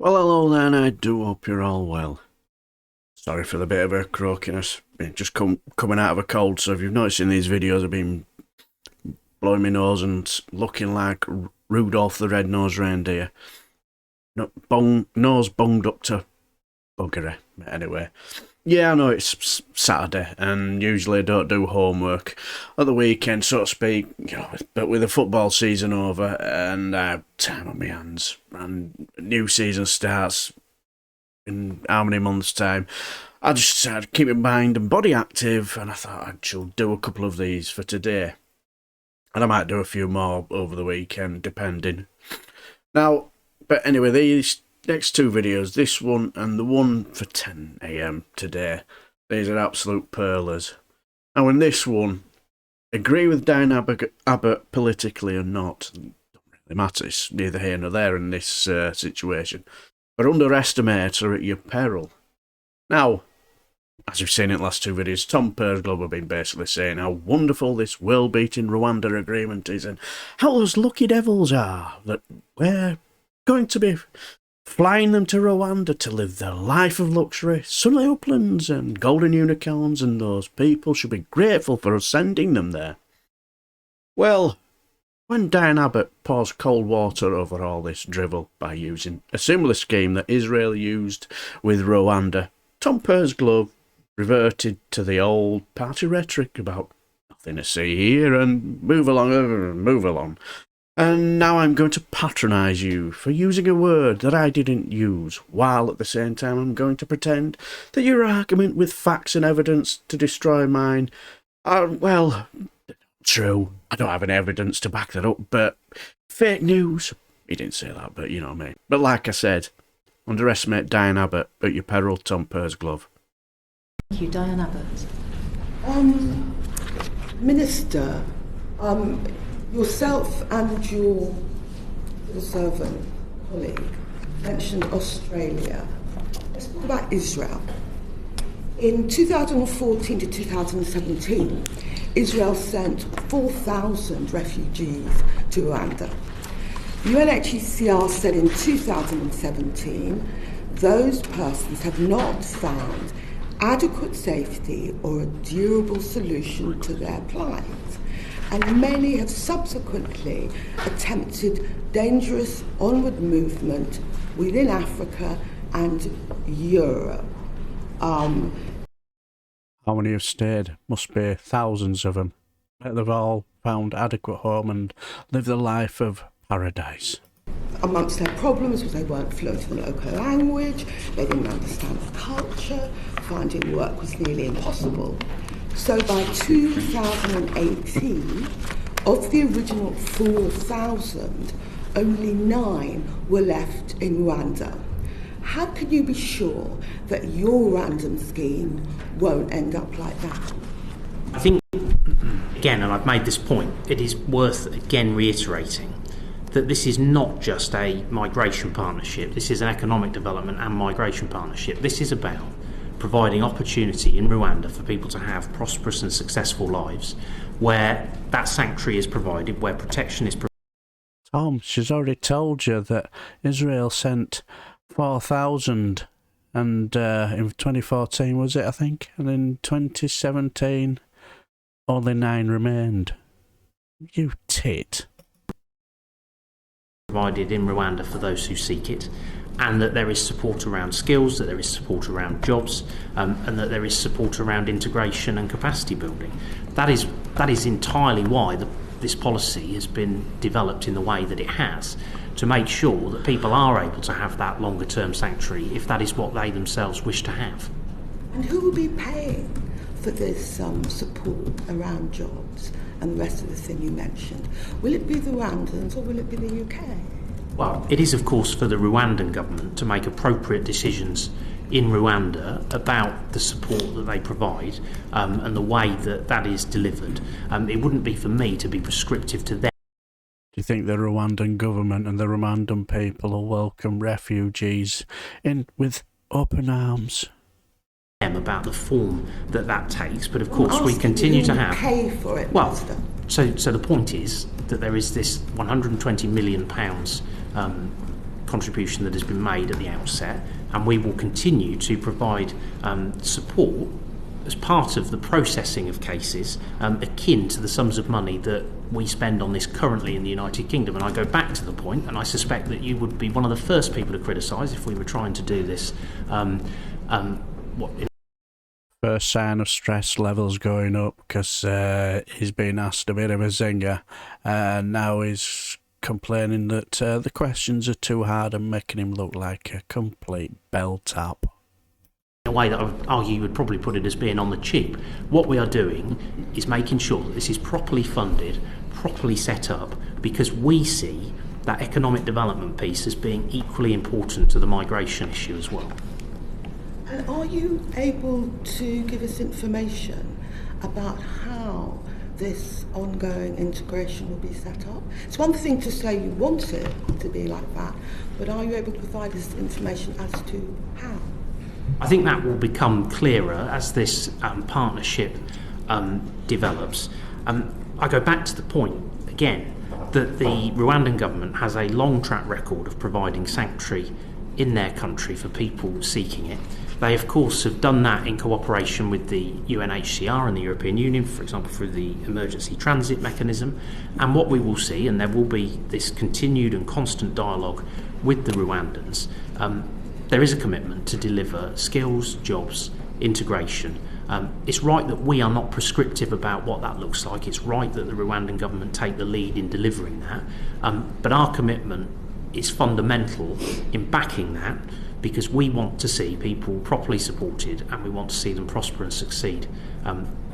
Well, hello then, I do hope you're all well. Sorry for the bit of a croakiness. Just coming out of a cold, so if you've noticed in these videos, I've been blowing my nose and looking like Rudolph the Red-Nosed Reindeer. Nose bunged up to buggery. Anyway, yeah, I know it's Saturday, and usually I don't do homework at the weekend, so to speak, but with the football season over and I have time on my hands, and new season starts in how many months' time, I just decided to keep my mind and body active, and I thought I should do a couple of these for today. And I might do a few more over the weekend, depending. Now, but anyway, these next two videos, this one and the one for 10 AM today, these are absolute pearlers. Now in this one, agree with Diane Abbott politically or not, doesn't really matter, it's neither here nor there in this situation, but underestimate her at your peril. Now, as we've seen in the last two videos, Tom Pursglove have been basically saying how wonderful this world-beating Rwanda agreement is and how those lucky devils are that we're going to be flying them to Rwanda to live their life of luxury, sunny uplands and golden unicorns, and those people should be grateful for us sending them there. Well, when Diane Abbott pours cold water over all this drivel by using a similar scheme that Israel used with Rwanda, Tom Pursglove reverted to the old party rhetoric about nothing to see here and move along. And now I'm going to patronise you for using a word that I didn't use, while at the same time I'm going to pretend that your argument with facts and evidence to destroy mine are, well, true. I don't have any evidence to back that up, but fake news. He didn't say that, but you know what I mean. But like I said, underestimate Diane Abbott at your peril, Tom Pursglove. Thank you, Diane Abbott. Minister, yourself and your servant colleague mentioned Australia. Let's talk about Israel. In 2014 to 2017, Israel sent 4,000 refugees to Rwanda. The UNHCR said in 2017 those persons have not found adequate safety or a durable solution to their plight, and many have subsequently attempted dangerous onward movement within Africa and Europe. How many have stayed? Must be thousands of them. They've all found adequate home and lived the life of paradise. Amongst their problems was they weren't fluent in the local language, they didn't understand the culture, finding work was nearly impossible. So by 2018, of the original 4,000, only 9 were left in Rwanda. How can you be sure that your random scheme won't end up like that? I think, again, and I've made this point, it is worth again reiterating that this is not just a migration partnership, this is an economic development and migration partnership. This is about providing opportunity in Rwanda for people to have prosperous and successful lives where that sanctuary is provided, where protection is provided. Tom, she's already told you that Israel sent 4,000 and in 2014 was it, I think, and in 2017 only 9 remained. You tit. Provided in Rwanda for those who seek it, and that there is support around skills, that there is support around jobs, and that there is support around integration and capacity building. That is entirely why this policy has been developed in the way that it has, to make sure that people are able to have that longer term sanctuary if that is what they themselves wish to have. And who will be paying for this support around jobs and the rest of the thing you mentioned? Will it be the Rwandans or will it be the UK? Well, it is of course for the Rwandan government to make appropriate decisions in Rwanda about the support that they provide and the way that is delivered. It wouldn't be for me to be prescriptive to them. Do you think the Rwandan government and the Rwandan people will welcome refugees in with open arms? About the form that takes, but of course we continue to have pay for it. Well, so the point is that there is this £120 million contribution that has been made at the outset, and we will continue to provide support as part of the processing of cases akin to the sums of money that we spend on this currently in the United Kingdom. And I go back to the point, and I suspect that you would be one of the first people to criticise if we were trying to do this. First sign of stress levels going up because he's been asked a bit of a zinger, and now he's complaining that the questions are too hard and making him look like a complete bell tap. In a way that I would argue you would probably put it as being on the cheap. What we are doing is making sure that this is properly funded, properly set up, because we see that economic development piece as being equally important to the migration issue as well. And are you able to give us information about how this ongoing integration will be set up? It's one thing to say you want it to be like that, but are you able to provide us information as to how? I think that will become clearer as this partnership develops. I go back to the point, again, that the Rwandan government has a long track record of providing sanctuary in their country for people seeking it. They, of course, have done that in cooperation with the UNHCR and the European Union, for example, through the emergency transit mechanism. And what we will see, and there will be this continued and constant dialogue with the Rwandans, there is a commitment to deliver skills, jobs, integration. It's right that we are not prescriptive about what that looks like. It's right that the Rwandan government take the lead in delivering that. But our commitment is fundamental in backing that, because we want to see people properly supported and we want to see them prosper and succeed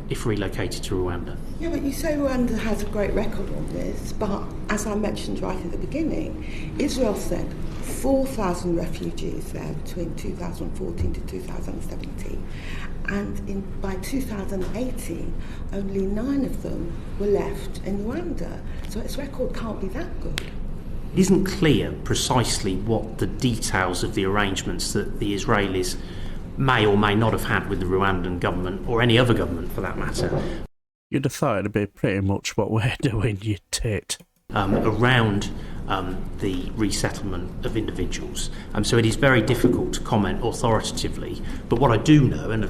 if relocated to Rwanda. Yeah, but you say Rwanda has a great record on this, but as I mentioned right at the beginning, Israel sent 4,000 refugees there between 2014 to 2017, and by 2018 only 9 of them were left in Rwanda, so its record can't be that good. It isn't clear precisely what the details of the arrangements that the Israelis may or may not have had with the Rwandan government, or any other government for that matter. You'd have thought it'd be pretty much what we're doing, you tit. Around the resettlement of individuals. So it is very difficult to comment authoritatively, but what I do know, and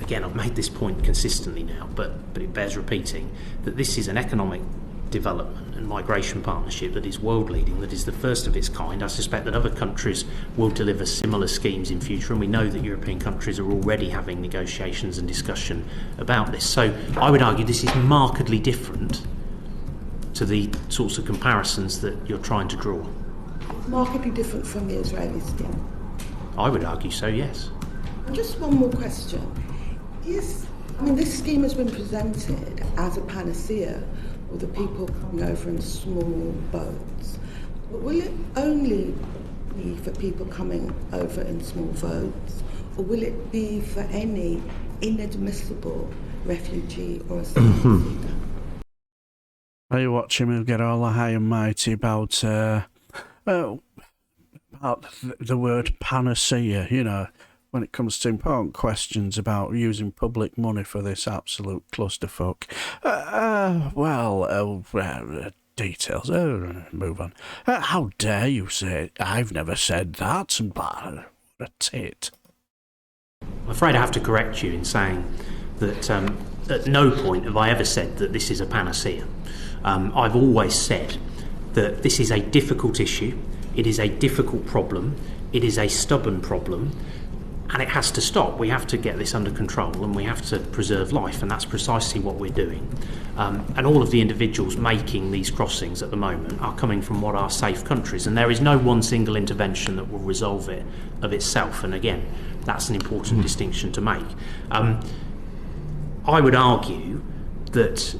again I've made this point consistently now, but it bears repeating, that this is an economic development and migration partnership that is world leading, that is the first of its kind. I suspect that other countries will deliver similar schemes in future, and we know that European countries are already having negotiations and discussion about this. So I would argue this is markedly different to the sorts of comparisons that you're trying to draw. Markedly different from the Israeli scheme? I would argue so, yes. And just one more question. This scheme has been presented as a panacea with the people coming over in small boats. But will it only be for people coming over in small boats, or will it be for any inadmissible refugee or asylum seeker? Are you watching me get all high and mighty about the word panacea, you know, when it comes to important questions about using public money for this absolute clusterfuck? Details. Move on. How dare you say it? I've never said that. What a tit. I'm afraid I have to correct you in saying that at no point have I ever said that this is a panacea. I've always said that this is a difficult issue, it is a difficult problem, it is a stubborn problem, and it has to stop. We have to get this under control and we have to preserve life, and that's precisely what we're doing. And all of the individuals making these crossings at the moment are coming from what are safe countries, and there is no one single intervention that will resolve it of itself, and again, that's an important distinction to make. I would argue that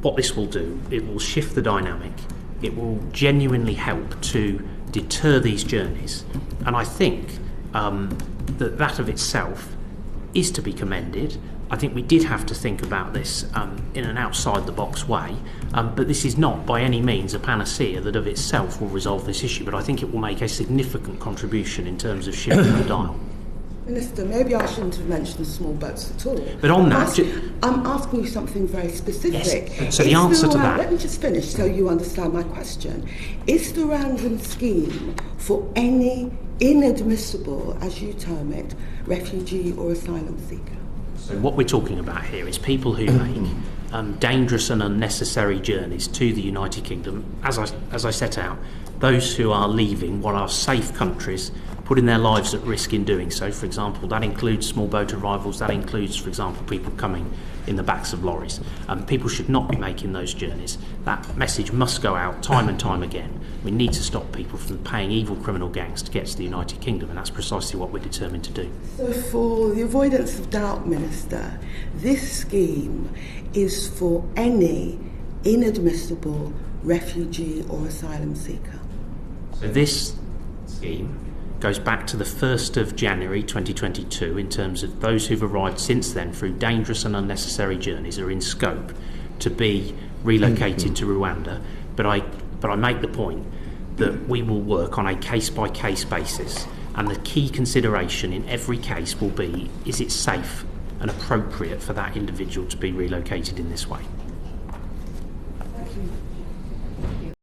what this will do, it will shift the dynamic, it will genuinely help to deter these journeys, and I think that of itself is to be commended. I think we did have to think about this in an outside-the-box way, but this is not by any means a panacea that of itself will resolve this issue, but I think it will make a significant contribution in terms of shifting the dial. Minister, maybe I shouldn't have mentioned small boats at all. But on that... I'm asking you something very specific. Yes. So the answer to that... Let me just finish so you understand my question. Is the random scheme for any inadmissible, as you term it, refugee or asylum seeker? So what we're talking about here is people who make dangerous and unnecessary journeys to the United Kingdom, as I set out, those who are leaving what are safe countries, putting their lives at risk in doing so. For example, that includes small boat arrivals, that includes, for example, people coming in the backs of lorries. People should not be making those journeys. That message must go out time and time again. We need to stop people from paying evil criminal gangs to get to the United Kingdom, and that's precisely what we're determined to do. So for the avoidance of doubt, Minister, this scheme is for any inadmissible refugee or asylum seeker? So this scheme goes back to the 1st of January 2022 in terms of those who've arrived since then through dangerous and unnecessary journeys are in scope to be relocated to Rwanda. But I make the point that we will work on a case-by-case basis, and the key consideration in every case will be, is it safe and appropriate for that individual to be relocated in this way?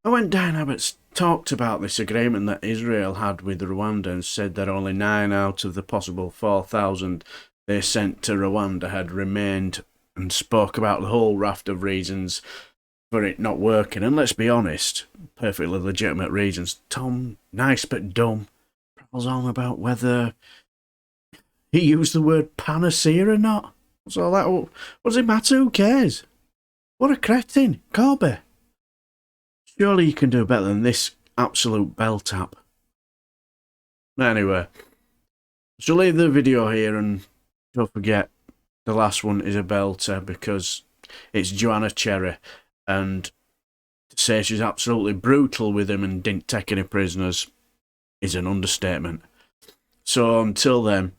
When Diane Abbott talked about this agreement that Israel had with Rwanda and said that only 9 out of the possible 4,000 they sent to Rwanda had remained, and spoke about the whole raft of reasons for it not working, and let's be honest, perfectly legitimate reasons. Tom, nice but dumb, prattles on about whether he used the word panacea or not. So that, what does it matter? Who cares? What a cretin, Corby. Surely you can do better than this absolute bell tap. Anyway, so leave the video here, and don't forget, the last one is a belter because it's Joanna Cherry, and to say she's absolutely brutal with him and didn't take any prisoners is an understatement. So until then,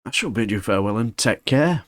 I shall bid you farewell and take care.